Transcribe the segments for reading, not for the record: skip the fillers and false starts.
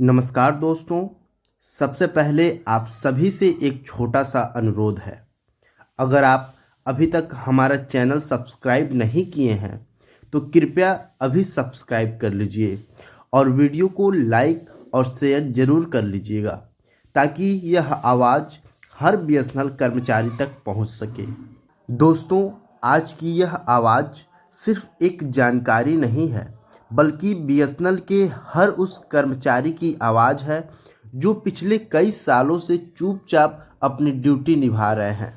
नमस्कार दोस्तों। सबसे पहले आप सभी से एक छोटा सा अनुरोध है। अगर आप अभी तक हमारा चैनल सब्सक्राइब नहीं किए हैं तो कृपया अभी सब्सक्राइब कर लीजिए और वीडियो को लाइक और शेयर ज़रूर कर लीजिएगा ताकि यह आवाज़ हर बीएसएनएल कर्मचारी तक पहुंच सके। दोस्तों, आज की यह आवाज़ सिर्फ एक जानकारी नहीं है बल्कि बीएसएनएल के हर उस कर्मचारी की आवाज़ है जो पिछले कई सालों से चुपचाप अपनी ड्यूटी निभा रहे हैं।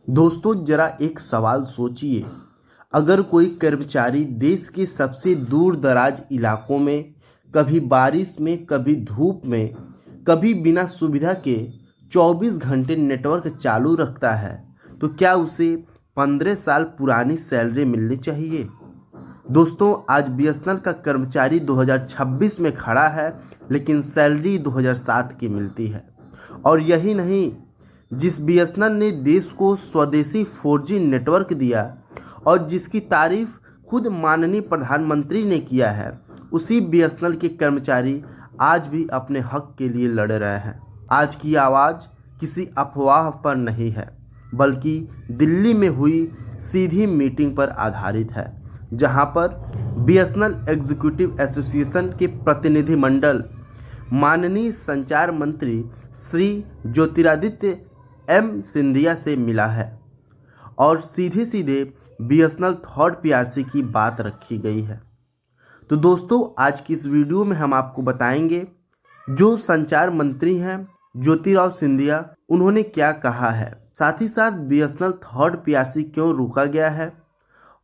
दोस्तों, जरा एक सवाल सोचिए। अगर कोई कर्मचारी देश के सबसे दूर दराज इलाकों में कभी बारिश में, कभी धूप में, कभी बिना सुविधा के 24 घंटे नेटवर्क चालू रखता है तो क्या उसे 15 साल पुरानी सैलरी मिलनी चाहिए? दोस्तों, आज बीएसएनएल का कर्मचारी 2026 में खड़ा है लेकिन सैलरी 2007 की मिलती है। और यही नहीं, जिस बीएसएनएल ने देश को स्वदेशी 4G नेटवर्क दिया और जिसकी तारीफ खुद माननीय प्रधानमंत्री ने किया है, उसी बीएसएनएल के कर्मचारी आज भी अपने हक के लिए लड़ रहे हैं। आज की आवाज़ किसी अफवाह पर नहीं है बल्कि दिल्ली में हुई सीधी मीटिंग पर आधारित है, जहां पर बीएसएनएल एग्जीक्यूटिव एसोसिएशन के प्रतिनिधिमंडल माननीय संचार मंत्री श्री ज्योतिरादित्य एम सिंधिया से मिला है और सीधे सीधे बीएसएनएल थर्ड पीआरसी की बात रखी गई है। तो दोस्तों, आज की इस वीडियो में हम आपको बताएंगे जो संचार मंत्री हैं ज्योतिराव सिंधिया, उन्होंने क्या कहा है, साथ ही साथ बीएसएनएल थर्ड पीआरसी क्यों रोका गया है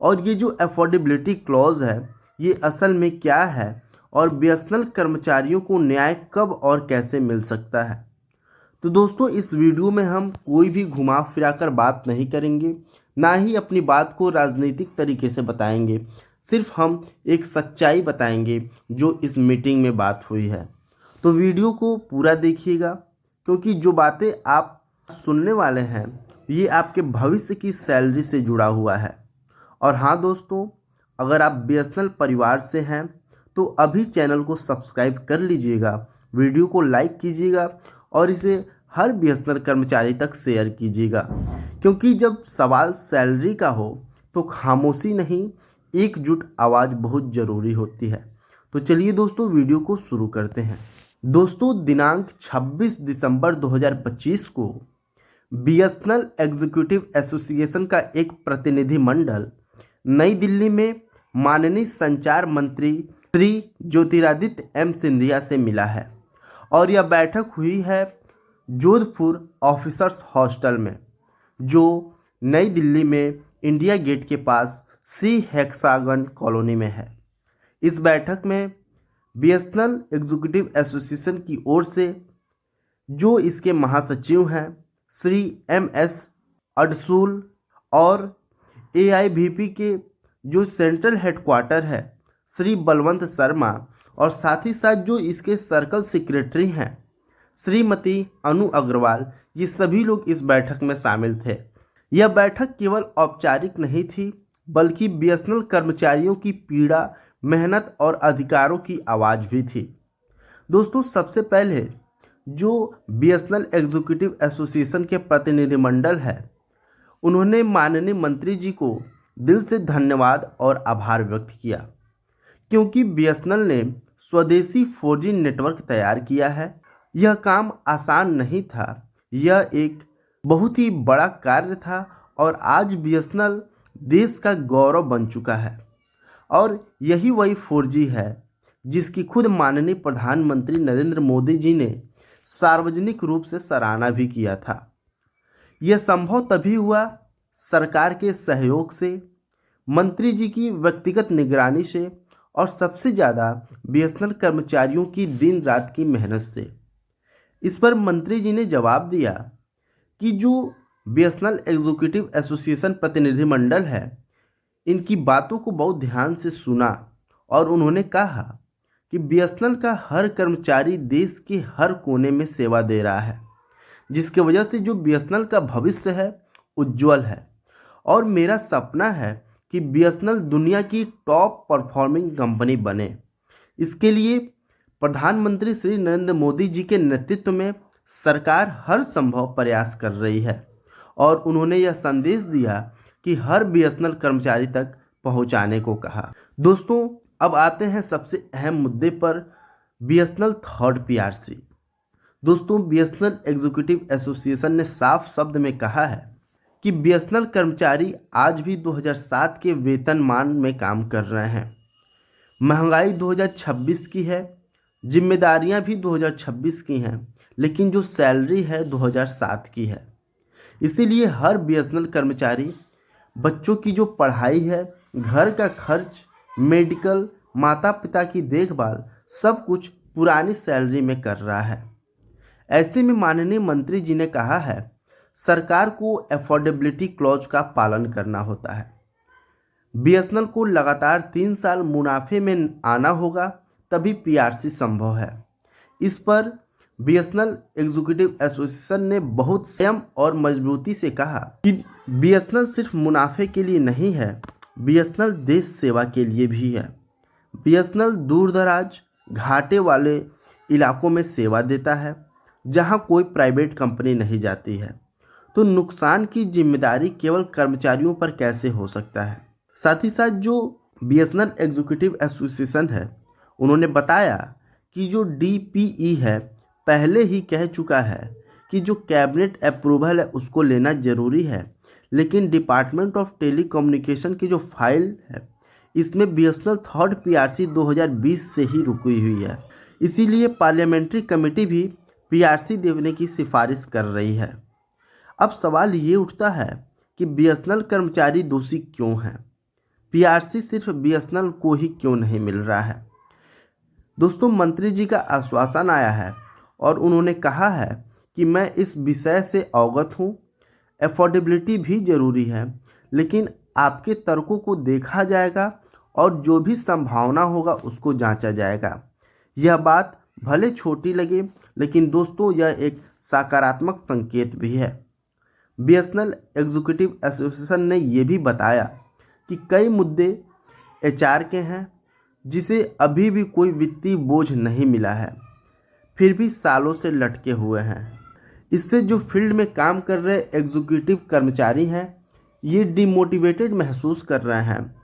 और ये जो अफोर्डेबिलिटी क्लॉज है ये असल में क्या है और बीएसएनएल कर्मचारियों को न्याय कब और कैसे मिल सकता है। तो दोस्तों, इस वीडियो में हम कोई भी घुमा फिरा कर बात नहीं करेंगे, ना ही अपनी बात को राजनीतिक तरीके से बताएंगे। सिर्फ हम एक सच्चाई बताएंगे जो इस मीटिंग में बात हुई है। तो वीडियो को पूरा देखिएगा क्योंकि जो बातें आप सुनने वाले हैं ये आपके भविष्य की सैलरी से जुड़ा हुआ है। और हाँ दोस्तों, अगर आप बीएसएनएल परिवार से हैं तो अभी चैनल को सब्सक्राइब कर लीजिएगा, वीडियो को लाइक कीजिएगा और इसे हर बीएसएनएल कर्मचारी तक शेयर कीजिएगा, क्योंकि जब सवाल सैलरी का हो तो खामोशी नहीं, एकजुट आवाज़ बहुत ज़रूरी होती है। तो चलिए दोस्तों, वीडियो को शुरू करते हैं। दोस्तों, दिनांक 26 दिसंबर 2025 को बीएसएनएल एग्जीक्यूटिव एसोसिएशन का एक प्रतिनिधिमंडल नई दिल्ली में माननीय संचार मंत्री श्री ज्योतिरादित्य एम सिंधिया से मिला है और यह बैठक हुई है जोधपुर ऑफिसर्स हॉस्टल में, जो नई दिल्ली में इंडिया गेट के पास सी हेक्सागन कॉलोनी में है। इस बैठक में बीएसएनएल एग्जीक्यूटिव एसोसिएशन की ओर से जो इसके महासचिव हैं श्री MS अडसूल और AIVP के जो सेंट्रल हेडक्वार्टर है श्री बलवंत शर्मा और साथ ही साथ जो इसके सर्कल सेक्रेटरी हैं श्रीमती अनु अग्रवाल, ये सभी लोग इस बैठक में शामिल थे। यह बैठक केवल औपचारिक नहीं थी बल्कि बीएसएनएल कर्मचारियों की पीड़ा, मेहनत और अधिकारों की आवाज़ भी थी। दोस्तों, सबसे पहले जो बीएसएनएल एग्जीक्यूटिव एसोसिएशन के प्रतिनिधिमंडल है उन्होंने माननीय मंत्री जी को दिल से धन्यवाद और आभार व्यक्त किया, क्योंकि बीएसएनएल ने स्वदेशी 4G नेटवर्क तैयार किया है। यह काम आसान नहीं था, यह एक बहुत ही बड़ा कार्य था और आज बीएसएनएल देश का गौरव बन चुका है। और यही वही 4G है जिसकी खुद माननीय प्रधानमंत्री नरेंद्र मोदी जी ने सार्वजनिक रूप से सराहना भी किया था। यह संभव तभी हुआ सरकार के सहयोग से, मंत्री जी की व्यक्तिगत निगरानी से और सबसे ज़्यादा बीएसएनएल कर्मचारियों की दिन रात की मेहनत से। इस पर मंत्री जी ने जवाब दिया कि जो बीएसएनएल एग्जीक्यूटिव एसोसिएशन प्रतिनिधिमंडल है इनकी बातों को बहुत ध्यान से सुना और उन्होंने कहा कि बीएसएनएल का हर कर्मचारी देश के हर कोने में सेवा दे रहा है, जिसकी वजह से जो बीएसएनएल का भविष्य है उज्जवल है। और मेरा सपना है कि बीएसएनएल दुनिया की टॉप परफॉर्मिंग कंपनी बने। इसके लिए प्रधानमंत्री श्री नरेंद्र मोदी जी के नेतृत्व में सरकार हर संभव प्रयास कर रही है और उन्होंने यह संदेश दिया कि हर बीएसएनएल कर्मचारी तक पहुंचाने को कहा। दोस्तों, अब आते हैं सबसे अहम मुद्दे पर, बीएसएनएल थर्ड पीआरसी। दोस्तों, बीएसएनएल एग्जीक्यूटिव एसोसिएशन ने साफ शब्द में कहा है कि बीएसएनएल कर्मचारी आज भी 2007 के वेतनमान में काम कर रहे हैं। महंगाई 2026 की है, जिम्मेदारियां भी 2026 की हैं, लेकिन जो सैलरी है 2007 की है। इसीलिए हर बीएसएनएल कर्मचारी बच्चों की जो पढ़ाई है, घर का खर्च, मेडिकल, माता पिता की देखभाल, सब कुछ पुरानी सैलरी में कर रहा है। ऐसे में माननीय मंत्री जी ने कहा है, सरकार को अफोर्डेबिलिटी क्लॉज का पालन करना होता है। बीएसएनएल को लगातार 3 साल मुनाफे में आना होगा, तभी पीआरसी संभव है। इस पर बीएसएनएल एग्जीक्यूटिव एसोसिएशन ने बहुत संयम और मजबूती से कहा कि बीएसएनएल सिर्फ मुनाफे के लिए नहीं है, बीएसएनएल देश सेवा के लिए भी है। बीएसएनएल दूरदराज घाटे वाले इलाकों में सेवा देता है, जहां कोई प्राइवेट कंपनी नहीं जाती है। तो नुकसान की जिम्मेदारी केवल कर्मचारियों पर कैसे हो सकता है। साथ ही साथ जो बीएसएनएल एग्जीक्यूटिव एसोसिएशन है, उन्होंने बताया कि जो डीपीई है पहले ही कह चुका है कि जो कैबिनेट अप्रूवल है उसको लेना ज़रूरी है, लेकिन डिपार्टमेंट ऑफ टेलीकम्युनिकेशन की जो फाइल है इसमें बीएसएनएल थर्ड पीआरसी 2020 से ही रुकी हुई है। इसीलिए पार्लियामेंट्री कमेटी भी पीआरसी देने की सिफारिश कर रही है। अब सवाल ये उठता है कि बीएसएनएल कर्मचारी दोषी क्यों हैं, पीआरसी सिर्फ बीएसएनएल को ही क्यों नहीं मिल रहा है। दोस्तों, मंत्री जी का आश्वासन आया है और उन्होंने कहा है कि मैं इस विषय से अवगत हूँ, अफोर्डेबिलिटी भी ज़रूरी है, लेकिन आपके तर्कों को देखा जाएगा और जो भी संभावना होगा उसको जांचा जाएगा। यह बात भले छोटी लगे, लेकिन दोस्तों यह एक सकारात्मक संकेत भी है। बीएसएनएल एग्जीक्यूटिव एसोसिएशन ने यह भी बताया कि कई मुद्दे एचआर के हैं, जिसे अभी भी कोई वित्तीय बोझ नहीं मिला है, फिर भी सालों से लटके हुए हैं। इससे जो फील्ड में काम कर रहे एग्जीक्यूटिव कर्मचारी हैं, ये डिमोटिवेटेड महसूस कर रहे हैं,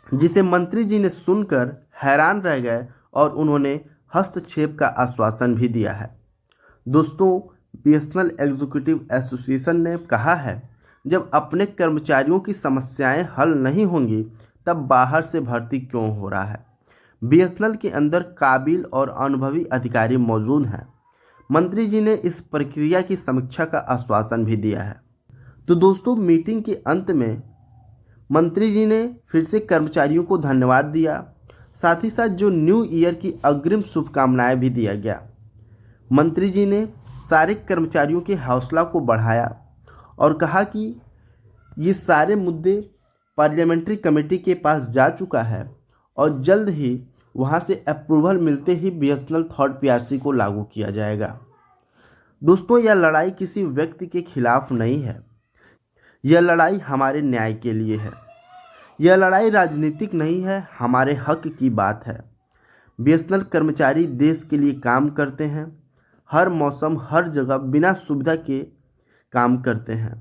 जिसे मंत्री जी ने सुनकर हैरान रह गए और उन्होंने हस्तक्षेप का आश्वासन भी दिया है। दोस्तों, बीएसएनएल एग्जीक्यूटिव एसोसिएशन ने कहा है, जब अपने कर्मचारियों की समस्याएं हल नहीं होंगी तब बाहर से भर्ती क्यों हो रहा है। बीएसएनएल के अंदर काबिल और अनुभवी अधिकारी मौजूद हैं। मंत्री जी ने इस प्रक्रिया की समीक्षा का आश्वासन भी दिया है। तो दोस्तों, मीटिंग के अंत में मंत्री जी ने फिर से कर्मचारियों को धन्यवाद दिया, साथ ही साथ जो न्यू ईयर की अग्रिम शुभकामनाएं भी दिया गया। मंत्री जी ने सारे कर्मचारियों के हौसला को बढ़ाया और कहा कि ये सारे मुद्दे पार्लियामेंट्री कमेटी के पास जा चुका है और जल्द ही वहां से अप्रूवल मिलते ही बीएसएनएल थर्ड पीआरसी को लागू किया जाएगा। दोस्तों, यह लड़ाई किसी व्यक्ति के खिलाफ नहीं है, यह लड़ाई हमारे न्याय के लिए है। यह लड़ाई राजनीतिक नहीं है, हमारे हक की बात है। बीएसएनएल कर्मचारी देश के लिए काम करते हैं, हर मौसम हर जगह बिना सुविधा के काम करते हैं।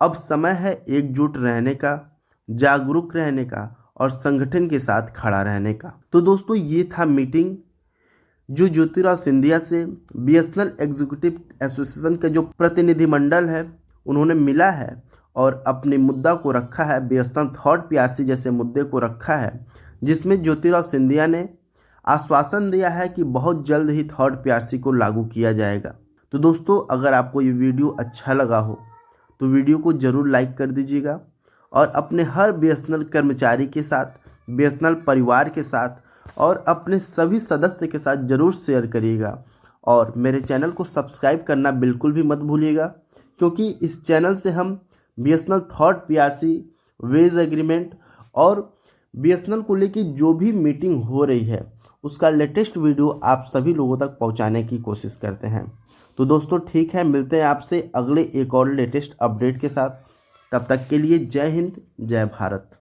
अब समय है एकजुट रहने का, जागरूक रहने का और संगठन के साथ खड़ा रहने का। तो दोस्तों, ये था मीटिंग जो ज्योतिराव सिंधिया से बीएसएनएल एग्जीक्यूटिव एसोसिएशन का जो प्रतिनिधिमंडल है उन्होंने मिला है और अपने मुद्दा को रखा है, बीएसएनएल थर्ड पीआरसी जैसे मुद्दे को रखा है, जिसमें ज्योतिराव सिंधिया ने आश्वासन दिया है कि बहुत जल्द ही थर्ड पीआरसी को लागू किया जाएगा। तो दोस्तों, अगर आपको ये वीडियो अच्छा लगा हो तो वीडियो को ज़रूर लाइक कर दीजिएगा और अपने हर बीएसएनएल कर्मचारी के साथ, बीएसएनएल परिवार के साथ और अपने सभी सदस्य के साथ ज़रूर शेयर करिएगा। और मेरे चैनल को सब्सक्राइब करना बिल्कुल भी मत भूलिएगा, क्योंकि इस चैनल से हम BSNL third PRC, wage agreement और बीएसएनएल को लेकर जो भी मीटिंग हो रही है उसका लेटेस्ट वीडियो आप सभी लोगों तक पहुंचाने की कोशिश करते हैं। तो दोस्तों, ठीक है, मिलते हैं आपसे अगले एक और लेटेस्ट अपडेट के साथ। तब तक के लिए जय हिंद, जय भारत।